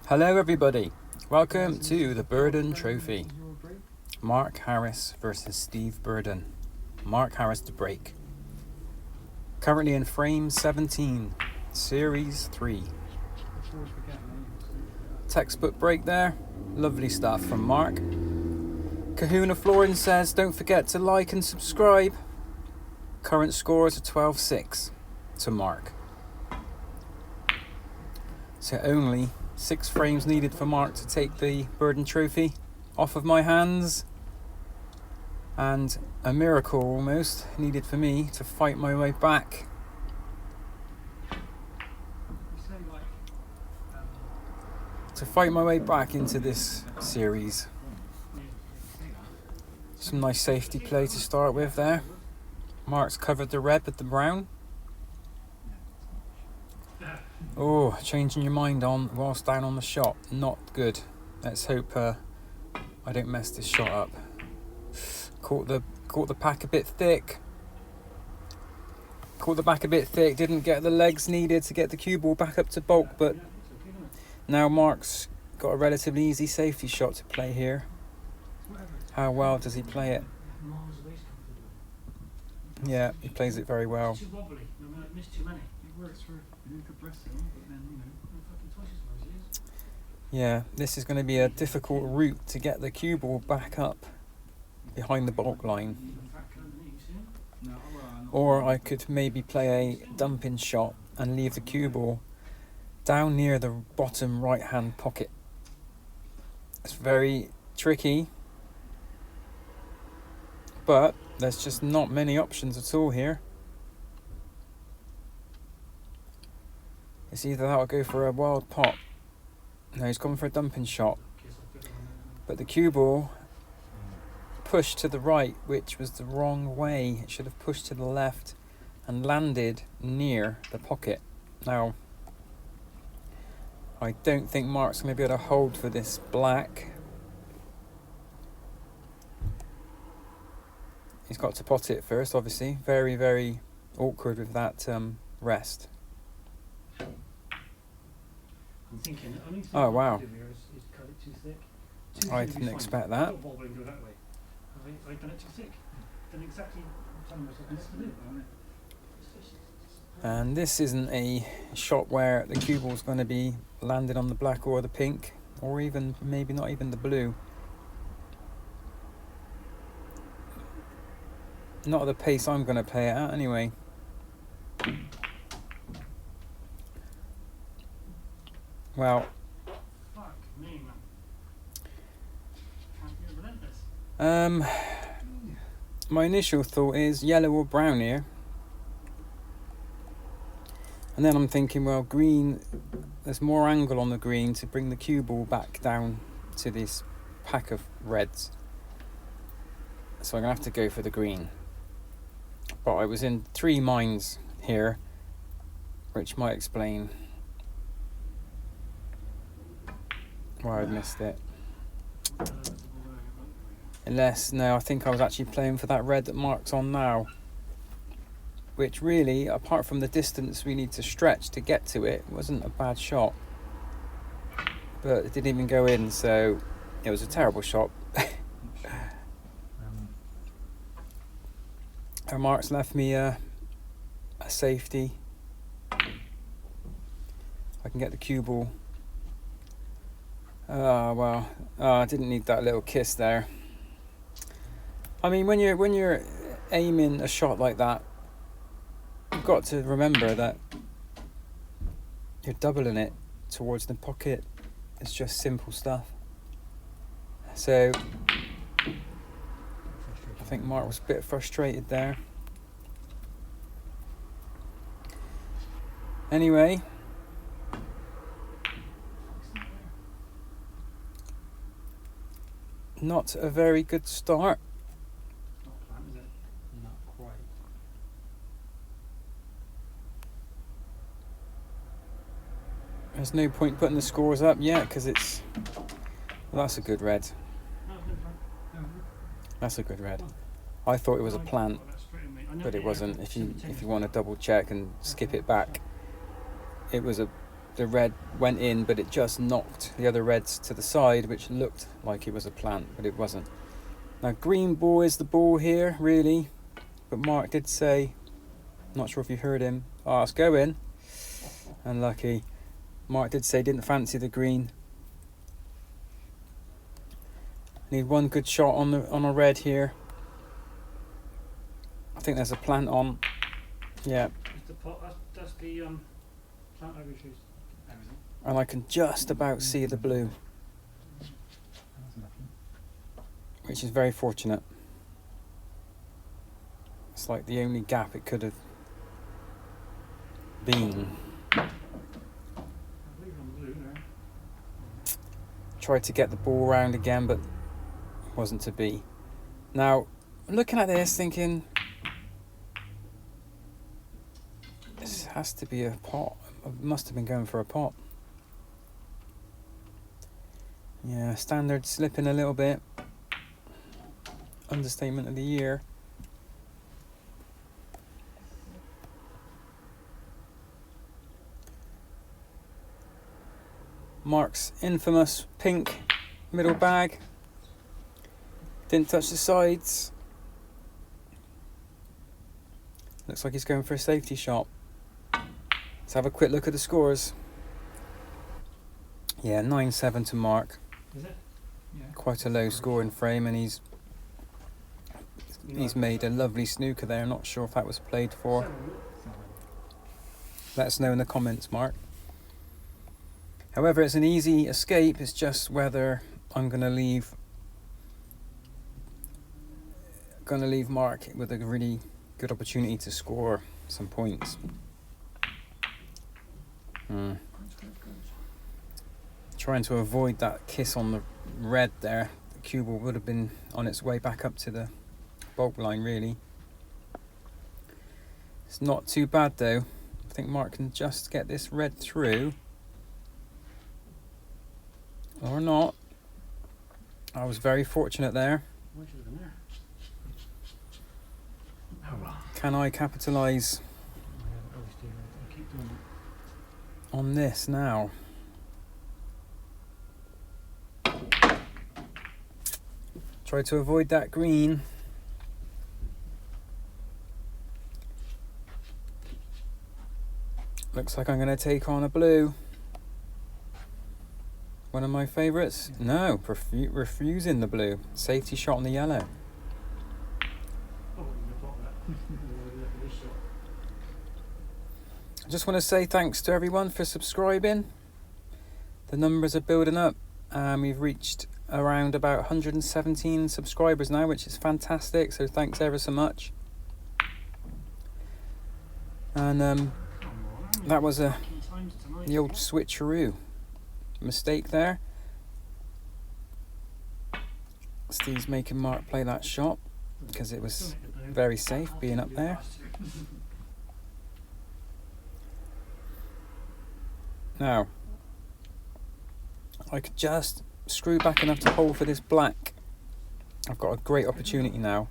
Hello everybody, welcome to the Burden Trophy. Mark Harris versus Steve Burden. Mark Harris to break. Currently in frame 17, series 3. Textbook break there, lovely stuff from Mark. Kahuna Florence says don't forget to like and subscribe. Current scores are 12-6 to Mark. So only 6 frames needed for Mark to take the Burden Trophy off of my hands, and a miracle almost needed for me to fight my way back. Into this series. Some nice safety play to start with there. Mark's covered the red with the brown. Oh, changing your mind on whilst down on the shot. Not good. Let's hope I don't mess this shot up. Caught the pack a bit thick. Caught the back a bit thick. Didn't get the legs needed to get the cue ball back up to bulk. But now Mark's got a relatively easy safety shot to play here. How well does he play it? Yeah, he plays it very well. Yeah, this is going to be a difficult route to get the cue ball back up behind the bulk line. Or I could maybe play a dumping shot and leave the cue ball down near the bottom right hand pocket. It's very tricky, but there's just not many options at all here. It's either that or go for a wild pot. No, he's gone for a dumping shot. But the cue ball pushed to the right, which was the wrong way. It should have pushed to the left and landed near the pocket. Now, I don't think Mark's going to be able to hold for this black. He's got to pot it first, obviously. Very, very awkward with that rest. Oh wow, I didn't expect that. And this isn't a shot where the cue ball's going to be landed on the black or the pink, or even maybe not even the blue. Not at the pace I'm going to play it at anyway. Well, my initial thought is yellow or brown here. And then I'm thinking, well, green, there's more angle on the green to bring the cue ball back down to this pack of reds. So I'm going to have to go for the green. But I was in 3 minds here, which might explain why I missed it. Unless, no, I think I was actually playing for that red that Mark's on now. Which really, apart from the distance we need to stretch to get to it, wasn't a bad shot. But it didn't even go in, so it was a terrible shot. And Mark's left me a safety. I can get the cue ball. I didn't need that little kiss there. I mean, when you're aiming a shot like that, you've got to remember that you're doubling it towards the pocket. It's just simple stuff. So I think Mark was a bit frustrated there. Anyway, not a very good start. Not quite. There's no point putting the scores up yet because it's... Well, that's a good red. That's a good red. I thought it was a plant, but it wasn't. If you want to double check and skip it back, it was a the red went in, but it just knocked the other reds to the side, which looked like it was a plant, but it wasn't. Now green ball is the ball here, really, but Mark did say, not sure if you heard him, oh, it's going. Unlucky. Mark did say didn't fancy the green. Need one good shot on a red here. I think there's a plant on. Yeah. That's the plant over shoes. And I can just about see the blue, which is very fortunate. It's like the only gap it could have been. Tried to get the ball round again, but wasn't to be. Now, I'm looking at this thinking, this has to be a pot. I must have been going for a pot. Yeah, standard slipping a little bit. Understatement of the year. Mark's infamous pink middle bag. Didn't touch the sides. Looks like he's going for a safety shot. Let's have a quick look at the scores. Yeah, 9-7 to Mark. Is it? Yeah. Quite a low scoring frame, and he's made a lovely snooker there. Not sure if that was played for. Let us know in the comments, Mark. However, it's an easy escape. It's just whether I'm going to leave Mark with a really good opportunity to score some points. Trying to avoid that kiss on the red there. The cue ball would have been on its way back up to the bulk line, really. It's not too bad though. I think Mark can just get this red through. Or not. I was very fortunate there. Can I capitalise on this now? Try to avoid that green. Looks like I'm going to take on a blue. One of my favourites. No, refusing the blue. Safety shot on the yellow. I just want to say thanks to everyone for subscribing. The numbers are building up. We've reached around about 117 subscribers now, which is fantastic. So thanks ever so much. And that was the old switcheroo mistake there. Steve's making Mark play that shot because it was very safe being up there. Now, I could just screw back enough to hold for this black. I've got a great opportunity now.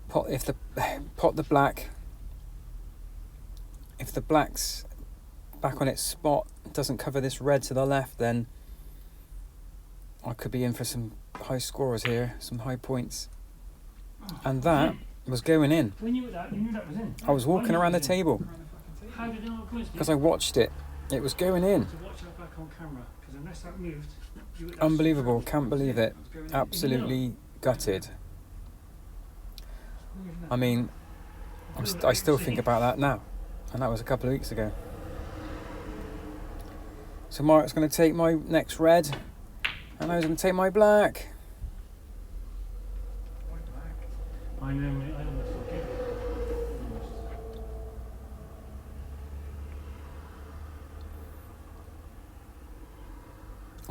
Pot the black. If the black's back on its spot, doesn't cover this red to the left, then I could be in for some high scores here, some high points. And that was going in. When you knew that was in. I was walking around the table because I watched it. It was going in. Unbelievable, can't believe it. Absolutely gutted. I mean, I still think about that now, and that was a couple of weeks ago. So Mark's going to take my next red, and I was going to take my black.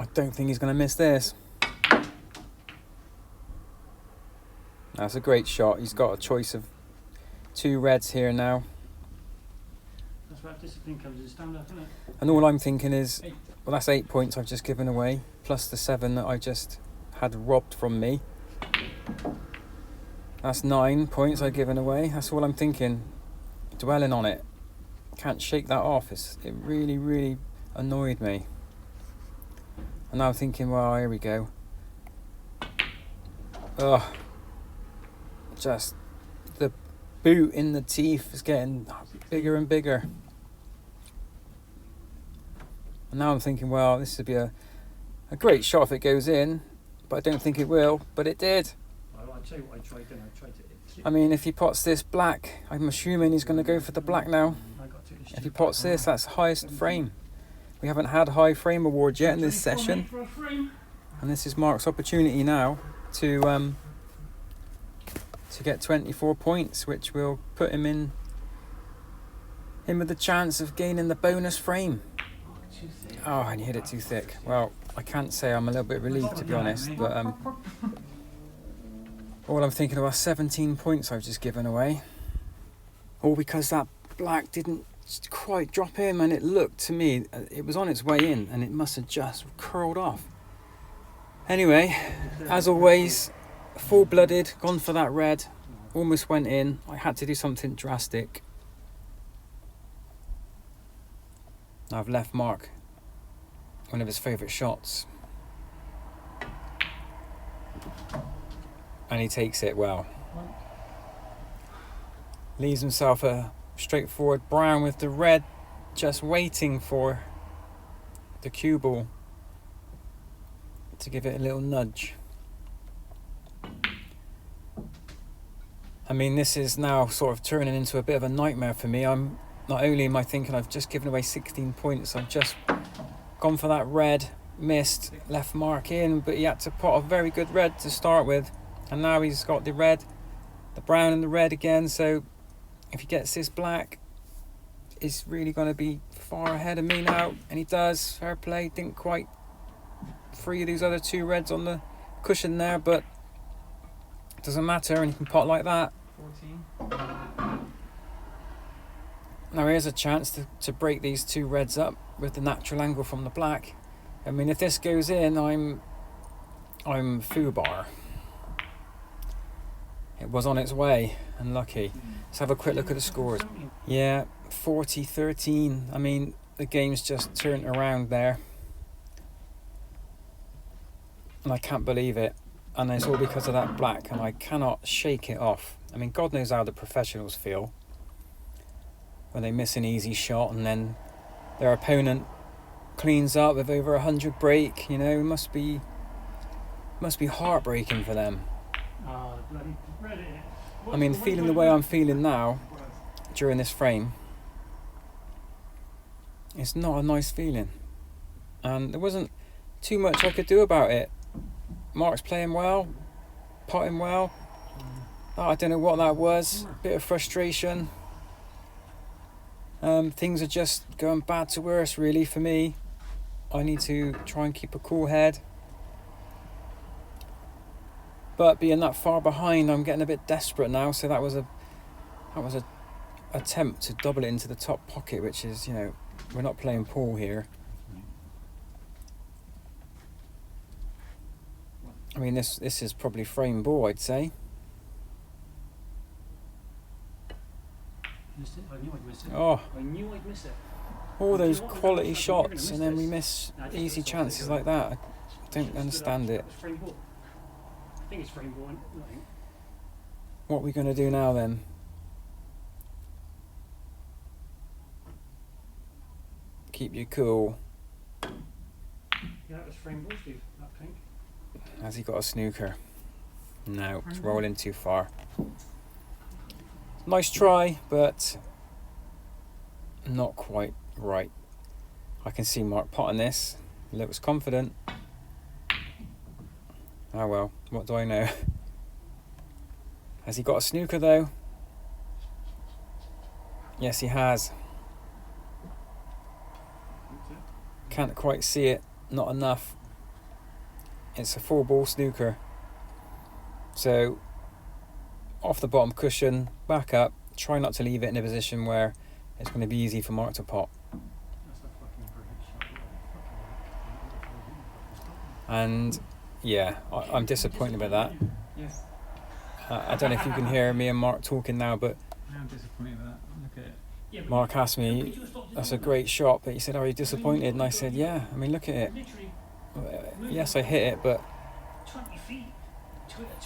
I don't think he's going to miss this. That's a great shot. He's got a choice of 2 reds here now. That's where discipline comes in, stand up, isn't it? And all I'm thinking is, well, that's 8 points I've just given away, plus the 7 that I just had robbed from me. That's 9 points I've given away. That's all I'm thinking. Dwelling on it. Can't shake that off. It really, really annoyed me. And now I'm thinking, well, here we go. Ugh. Just the boot in the teeth is getting bigger and bigger. And now I'm thinking, well, this would be a great shot if it goes in, but I don't think it will, but it did. I'll tell you what I tried then. I tried to... I mean, if he pots this black, I'm assuming he's going to go for the black now. If he pots this, that's highest frame. We haven't had high frame award yet in this session. And this is Mark's opportunity now to get 24 points, which will put him with the chance of gaining the bonus frame. Oh, and he hit it too thick. Well, I can't say I'm a little bit relieved, to be honest, but all I'm thinking about 17 points I've just given away. All because that black didn't quite drop in, and it looked to me, it was on its way in, and it must have just curled off. Anyway, as always, full-blooded, gone for that red, almost went in. I had to do something drastic. I've left Mark one of his favourite shots. And he takes it well. Leaves himself a straightforward brown with the red just waiting for the cue ball to give it a little nudge. I mean, this is now sort of turning into a bit of a nightmare for me. Not only am I thinking I've just given away 16 points, I've just gone for that red, missed, left Mark in, but he had to pot a very good red to start with. And now he's got the red, the brown and the red again, so if he gets this black, he's really going to be far ahead of me now. And he does, fair play, didn't quite free these other two reds on the cushion there, but it doesn't matter, and you can pot like that. 14. Now here's a chance to break these two reds up with the natural angle from the black. I mean, if this goes in, I'm foobar. It was on its way, and lucky. Let's have a quick look at the scores. Yeah, 40-13. I mean, the game's just turned around there. And I can't believe it. And it's all because of that black, and I cannot shake it off. I mean, God knows how the professionals feel when they miss an easy shot and then their opponent cleans up with over 100 break. You know, it must be heartbreaking for them. I mean, feeling the way I'm feeling now during this frame, it's not a nice feeling, and there wasn't too much I could do about it. Mark's playing well, potting well. Oh, I don't know what that was. Bit of frustration. Things are just going bad to worse, really, for me. I need to try and keep a cool head. But being that far behind, I'm getting a bit desperate now. So that was a attempt to double it into the top pocket, which is, you know, we're not playing pool here. I mean, this is probably frame ball, I'd say. Missed it. I knew I'd miss it. Oh, I knew I'd miss it. all those quality shots, and then we miss easy chances like that. I don't understand it. I think it's frame ball. What are we going to do now then? Keep you cool. Yeah, that was frame ball, Steve. That pink. Has he got a snooker? No, it's rolling too far. Nice try, but not quite right. I can see Mark potting this. He looks confident. Oh well, what do I know? Has he got a snooker though? Yes, he has. Can't quite see it, not enough. It's a 4-ball snooker. So, off the bottom cushion, back up, try not to leave it in a position where it's going to be easy for Mark to pot. And yeah, I'm disappointed with that. I don't know if you can hear me and Mark talking now, but I am disappointed with that. Look at it. Yeah, but Mark asked could me, you have stopped it that's a doing great shot, but he said, are you disappointed? And I said, yeah, I mean, look at it. that? Literally Yes, I hit it, but 20 feet.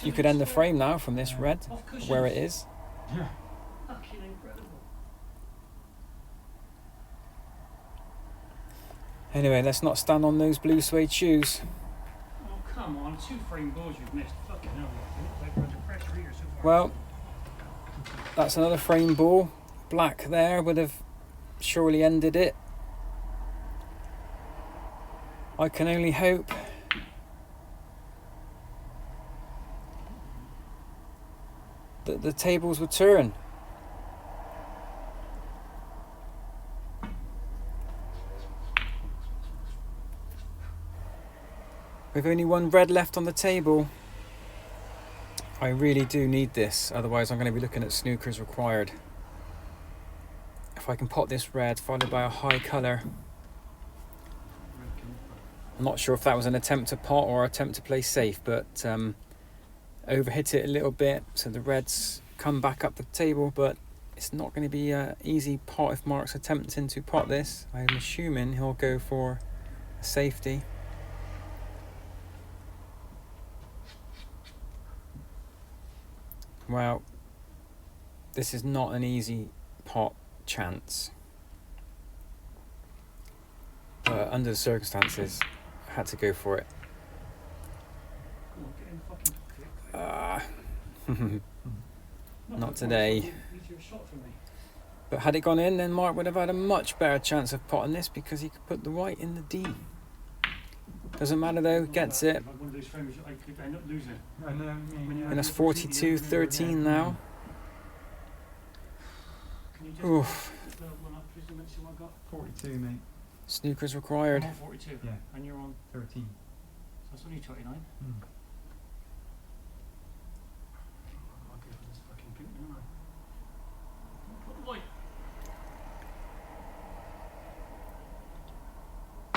you could end the frame now from this red, Off cushions. where it is. Yeah. Fucking incredible. Anyway, let's not stand on those blue suede shoes. Oh, come on. 2 frame balls you've missed. Fucking hell. You look like we're under pressure here so far. Well, that's another frame ball. Black there would have surely ended it. I can only hope that the tables would turn. With only one red left on the table, I really do need this, otherwise I'm going to be looking at snookers required. If I can pot this red followed by a high colour. I'm not sure if that was an attempt to pot or attempt to play safe, but overhit it a little bit so the reds come back up the table, but it's not going to be an easy pot if Mark's attempting to pot this. I'm assuming he'll go for a safety. Well, this is not an easy pot chance, but under the circumstances I had to go for it. Come on, get in the fucking pocket. Not today. Easier shot for me. But had it gone in, then Mark would have had a much better chance of potting this because he could put the white in the D. Doesn't matter though, gets it. One of those frames I could end up losing. I know. And it's 42-13 now. Can you just Oof. the one up, please, and let's see what I got? 42, mate. Snookers I'm required. on 42. Yeah. And you're on, 13. so that's only 29. Mm. I'll go for this fucking pink, don't I? Put the white.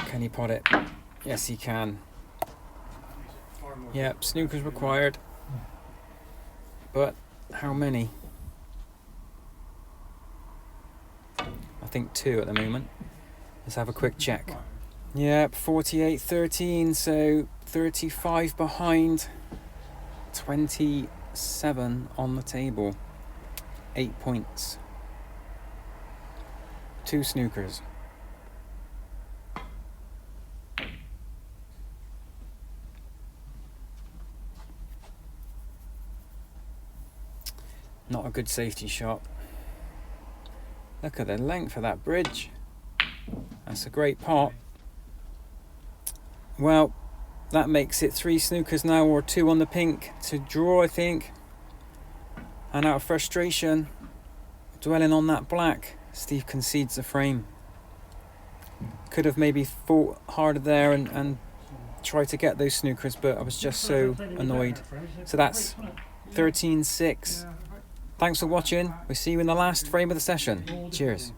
Can he pot it? Yes, he can. Far more. Yep, snookers required. But how many? I think 2 at the moment. Let's have a quick check. Yep, 48-13, so 35 behind, 27 on the table, 8 points, 2 snookers. Not a good safety shot. Look at the length of that bridge. That's a great pot. Well, that makes it 3 snookers now, or 2 on the pink to draw, I think. And out of frustration, dwelling on that black, Steve concedes the frame. Could have maybe fought harder there and tried to get those snookers, but I was just so annoyed. So that's 13-6. Thanks for watching. We'll see you in the last frame of the session. Cheers.